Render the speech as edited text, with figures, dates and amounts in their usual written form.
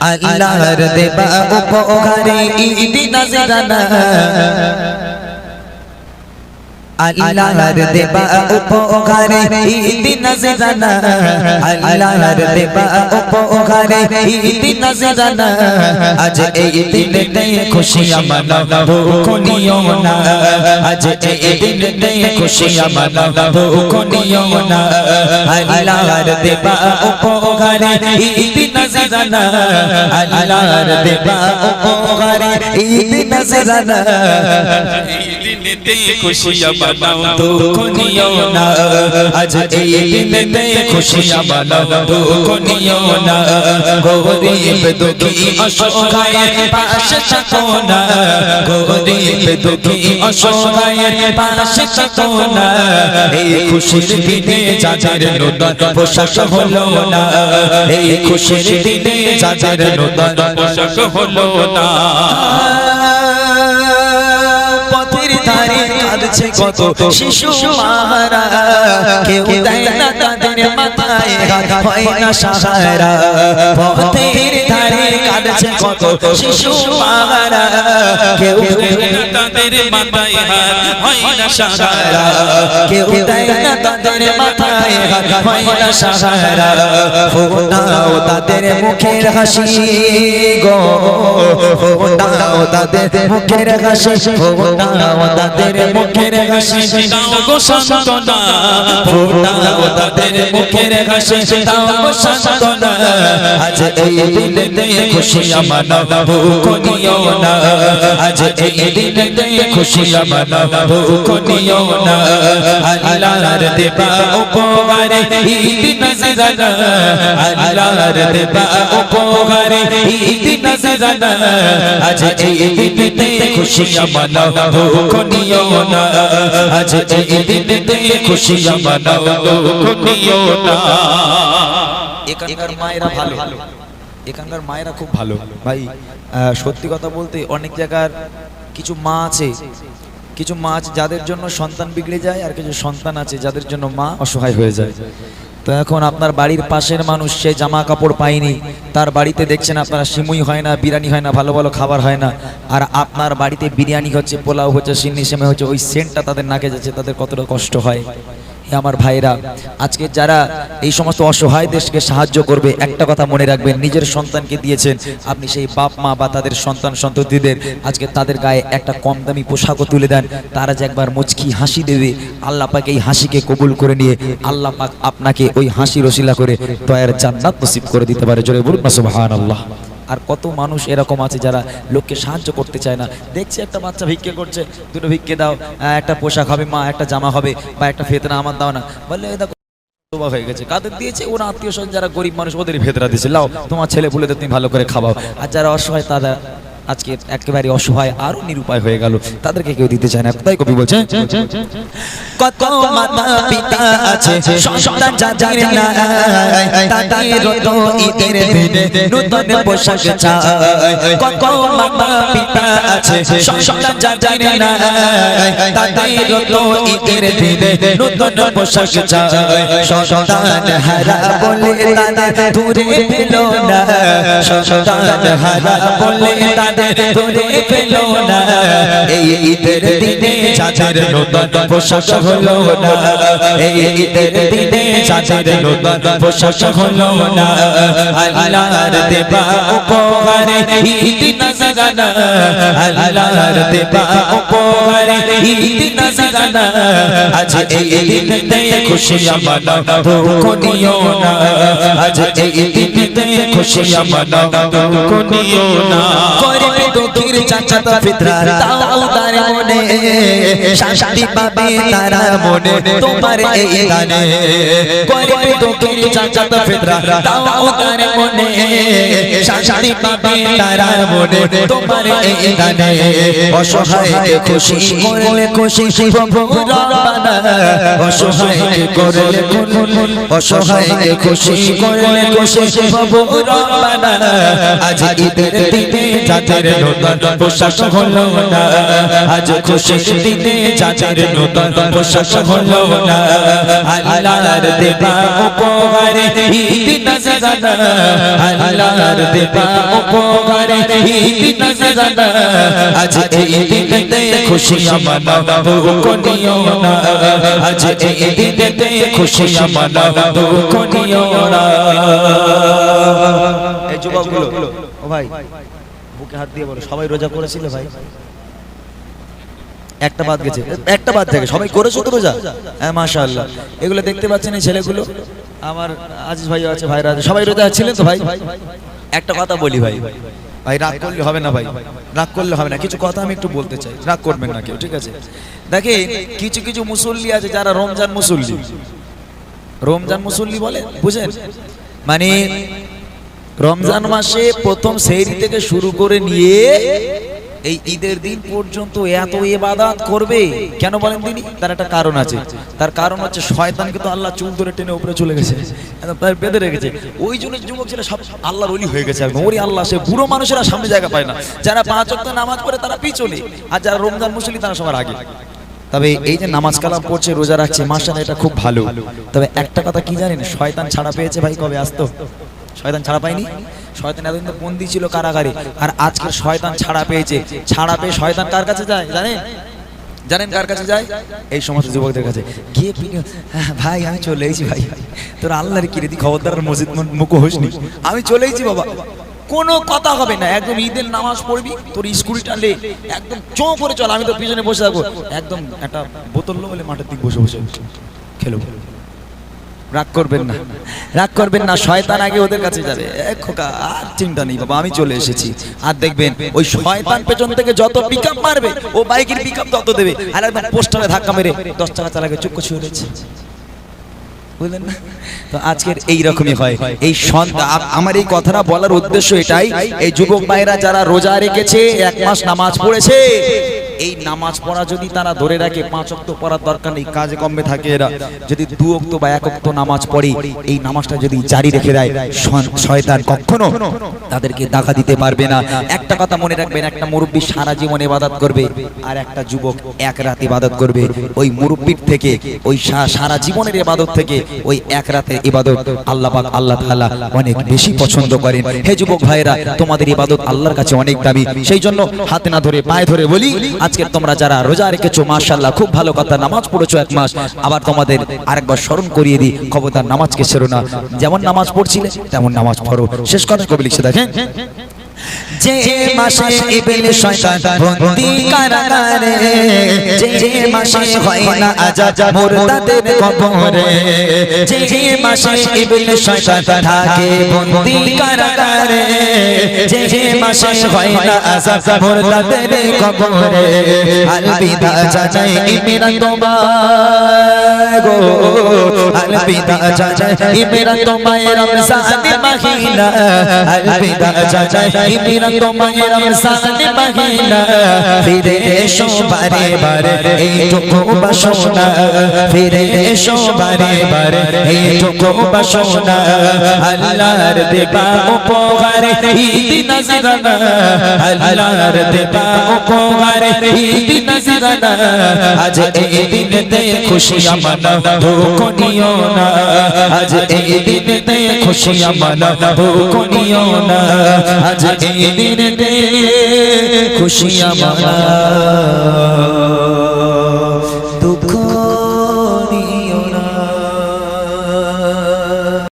আল্লাহর দেবা উপহারে ঈদ নজরানা আল্লাহর দেবা উপহারে ঈদ নজরানা আল্লাহর দেবা উপহারে ঈদ নজরানা আজ এই দিনতে খুশিয়াঁ মানাবো কোনিও না আজ এই দিনতে খুশিয়াঁ মানাবো কোনিও না আল্লাহর দেবা উপহারে ঈদ নজরানা আল্লাহর দেবা উপহারে ঈদ নজরানা এই দিনতে খুশিয়াঁ মানাও তো কোনিও না আজ এই দিনতে খুশিয়াঁ মানাও তো কোনিও না গরিব দুঃখী অসহায়ের পাশে থাকো না গরিব দুঃখী অসহায়ের পাশে থাকো না এই খুশির দিনে যাদের নতুন পোশাক হলো না এই খুশির দিনে যাদের নতুন পোশাক হলো না কাঁদছে কত শিশু মারা কেউ দেয় না তাদের মাথায় হাত হয় না সাহারা পথের ধারে কাঁদছে কত শিশু মারা কেউ দেয় না তাদের মাথায় হাত হয় না সাহারা কেউ দেয় না তাদের মাথায় হাত হয় না সাহারা ফোটাও তাদের মুখের হাসি গো ফোটাও তাদের মুখের হাসি ফোটাও তাদের মুখের হাসি দাও গো সান্তনা ফোটাও তাদের মুখের হাসি দাও গো সান্তনা আজ এই দিনতে খুশিয়াঁ মানাবো কোনিও না আজ এই দিনতে খুশিয়াঁ মানাবো কোনিও না আল্লাহর দেবা উপহারে ঈদ নজরানা আল্লাহর দেবা উপহারে ঈদ নজরানা আজ এই দিনতে খুশিয়াঁ মানাবো কোনিও না আজ এই দিনতে খুশিয়াঁ মানাবো কোনিও না এখানকার মায়েরা ভালো এখানকার মায়েরা খুব ভালো ভাই সত্যি কথা বলতে অনেক জায়গার কিছু মা আছে যাদের জন্য সন্তান বিগড়ে যায় আর কিছু সন্তান আছে যাদের জন্য মা অসহায় হয়ে যায় তো এখন আপনার বাড়ির পাশের মানুষ সে জামা কাপড় পায়নি তার বাড়িতে দেখছেন আপনারা সিমুই হয় না বিরিয়ানি হয় না ভালো ভালো খাবার হয় না আর আপনার বাড়িতে বিরিয়ানি হচ্ছে পোলাও হচ্ছে সিন্নি সেমাই হচ্ছে ওই সেন্টটা তাদের নাকে যাচ্ছে তাদের কতটা কষ্ট হয় আমার ভাইরা আজকে যারা এই সমস্ত অসহায় দেশকে সাহায্য করবে একটা কথা মনে রাখবেন নিজের সন্তানকে দিয়েছেন আপনি সেই বাপ মা বা তাদের সন্তান সন্ততিদের আজকে তাদের গায়ে একটা কম দামি পোশাকও তুলে দেন তারা যে একবার মুচকি হাসি দেবে আল্লাহ পাক এই হাসিকে কবুল করে নিয়ে আল্লাহ পাক আপনাকে ওই হাসির ওসিলা করে দয়ার জান্নাত নসিব করে দিতে পারে জোরে বলুন না সুবহানাল্লাহ আর কত মানুষ এরকম আছে যারা লোককে সাহায্য করতে চায় না দেখছে একটা বাচ্চা ভিক্ষে করছে দুটো ভিক্ষে দাও একটা পোশাক হবে মা একটা জামা হবে বা একটা ফেতনা আমার দাও না বললে দেখো হয়ে গেছে কাদের দিয়েছে ওরা আত্মীয় স্বজন যারা গরিব মানুষ ওদের ভেতরা দিয়েছে লাও তোমার ছেলে বলেদের তুমি ভালো করে খাওয়াও আর যারা অসহায় তারা আজকে একেবারে অসহায় আরো নিরুপায় হয়ে গেল তাদেরকে কেউ দিতে চায় না তাই কবি বলছে কত মাতা পিতা আছে সন্তান যাদের নাই তাদের তো ঈদের দিনে নতুন পোশাক চায় কত মাতা পিতা আছে সন্তান যাদের নাই তাদের তো ঈদের দিনে নতুন পোশাক চায় সন্তান হারা বলে তাদের দূরে পেল না সন্তান হারা বলে ধরে পেল না এই ঈদের দিনে যাদের নতুন পোশাক হলো না এই ঈদের দিনে যাদের নতুন পোশাক হলো না আল্লাহর দেবা উপহারে ঈদ নজরানা আল্লাহর দেবা উপহারে ঈদ নজরানা আজ এই দিনতে খুশিয়াঁ মানাবো কোনিও না আজ এই দিনতে খুশিয়াঁ মানাবো কোনিও না দুঃখীর চাচাতো ফিতরা দাও তার মনে শান্তি পাবে তারা মনে তোমার এই গানে গরিব দুঃখীর চাচাতো ফিতরা দাও তার মনে শান্তি পাবে তারা মনে তোমার এই গানে অসহায়কে খুশি করলে খুশি প্রভু রব্বানা অসহায়কে করলে অসহায়কে খুশি করলে খুশি প্রভু রব্বানা আজ ঈদের দিনে তাদের নতুন পোশাক হলো না আজ খুশির দিনে যাদের নতুন পোশাক হলো না আল্লাহর দেওয়া উপহারে ঈদ নজরানা আল্লাহর দেওয়া উপহারে ঈদ নজরানা আজ এই দিনেতে খুশিয়াঁ মানাবো কোনিও না আজ এই দিনেতে খুশিয়াঁ মানাবো কোনিও না এই যুবকগুলো ও ভাই বুকে হাত দিয়ে বলো সবাই রোজা করেছিল ভাই একটা বাদ গেছে একটা বাদ থেকে সবাই করেছো তো রোজা হ্যাঁ মাশাআল্লাহ এগুলো দেখতে পাচ্ছেন এই ছেলেগুলো আমার আজিজ ভাই আছে ভাইরা আছে সবাই রোজা ছিলেন তো ভাই একটা কথা বলি ভাই ভাই রাগ করলে হবে না ভাই রাগ করলে হবে না কিছু কথা আমি একটু বলতে চাই রাগ করবেন না কেউ ঠিক আছে দেখেন কিছু কিছু মুসল্লি আছে যারা রমজান মুসল্লি বলে বুঝেন মানে রমজান মাসে প্রথম সেহরি থেকে শুরু করে নিয়ে এই ঈদের দিন পর্যন্ত এত ইবাদত করবে কেন বলেন তিনি তার একটা কারণ আছে তার কারণ হচ্ছে শয়তানকে তো আল্লাহ চুল ধরে টেনে উপরে চলে গেছে একদম তার বেঁধে রেখেছে ওই জন্য যুবক ছেলে সব আল্লাহর ওলি হয়ে গেছে ওরে আল্লাহ সে বুড়ো মানুষেরা সামনে জায়গা পায় না যারা 5 ওয়াক্ত নামাজ পড়ে তারা পিছনে আর যারা রমজান মুসল্লি তারা সবার আগে তবে এই যে নামাজ কালাম পড়ছে রোজা রাখছে মাশাআল্লাহ এটা খুব ভালো তবে একটা কথা কি জানেন শয়তান ছাড়া পেয়েছে ভাই কবে আসতো শয়তান ছাড়া পায়নি শয়তান এতদিন তো বন্দী ছিল কারাগারে আর আজকে শয়তান ছাড়া পেয়েছে ছাড়া পেয়ে শয়তান কার কাছে যায় জানেন কার কাছে যায় এই সমস্ত যুবকদের কাছে গিয়ে ভাই আমি চলে এসেছি ভাই তোর আল্লাহর কি রে খবরদার মসজিদ মুখো হোসনি আমি চলে এসেছি বাবা কোনো কথা হবে না একদম ঈদের নামাজ পড়বি তোর স্কুলটা লে একদম চো করে চল আমি তো পিছনে বসে থাকবো একদম একটা বোতল বলে মাঠের দিক বসে খেলো রাগ করবেন না শয়তান আগে ওদের কাছে যাবে খোকা আর চিন্তা নেই বাবা আমি চলে এসেছি আর দেখবেন ওই শয়তান পেছন থেকে যত পিকআপ মারবে ও বাইকের পিকআপ তত দেবে আর একদম পোস্টারে ধাক্কা মেরে 10 টাকা চালাকে চুপ করে ছুঁড়ে দিচ্ছে বুঝলেন না তো আজকের এই রকমই হয় এই আমার এই কথাটা বলার উদ্দেশ্য এটাই এই যুবক ভাইরা যারা রোজা রেখেছে 1 মাস নামাজ পড়েছে এই নামাজ পড়া যদি তারা ধরে রাখে 5 ওয়াক্ত পড়ার দরকার নেই কাজে কমে থাকে এরা যদি 2 ওয়াক্ত বা 1 ওয়াক্ত নামাজ পড়ে এই নামাজটা যদি জারি রেখে দেয় শয়তান কখনো তাদেরকে দেখা দিতে পারবে না একটা কথা মনে রাখবেন একটা মুরব্বি সারা জীবন ইবাদত করবে আর একটা যুবক এক রাত ইবাদত করবে ওই মুরব্বির থেকে ওই সারা জীবনের ইবাদত থেকে ওই এক রাতের ইবাদত আল্লাহ পাক আল্লাহ তাআলা অনেক বেশি পছন্দ করেন হে যুবক ভাইরা তোমাদের ইবাদত আল্লাহর কাছে অনেক দামি সেই জন্য হাতে না ধরে পায়ে ধরে বলি আজকে তোমরা যারা রোজা রেখেছো মাশাআল্লাহ খুব ভালো কথা নামাজ পড়েছো 1 মাস আবার তোমাদের আরেকবার স্মরণ করিয়ে দিই খবরদার নামাজকে ছেড়ো না যেমন নামাজ পড়ছিলে তেমন নামাজ পড়ো শেষ কথা কবি লিখছে দেখেন যে মাসে ইবলিস শয়তান বন্দী কারাগারে যে মাসে হয় না আযাব মুরতাদের কবরে যে মাসে ইবলিস শয়তান থাকে বন্দী কারাগারে যে মাসে হয় না আযাব মুরতাদের কবরে আলবিদা জানাই মেরা তোমায় গো আলবিদা জানাই মেরা তোমায় রমজান মহিনা আলবিদা জানাই মেরা তোমায় রমজান মহিনা ফিরে এসো বারে বারে এইটুকু বাসনা ফিরে এসো বারে বারে এইটুকু বাসনা আল্লাহর দেওয়া উপহারে ঈদ নজরানা আল্লাহর দেওয়া উপহারে ঈদ নজরানা আজ এই দিনেতে খুশিয়াঁ মানাবো কোনিও না আজ এই দিনেতে খুশিয়াঁ মানাবো কোনিও না আজ এই দিনেতে খুশিয়াঁ মানাবো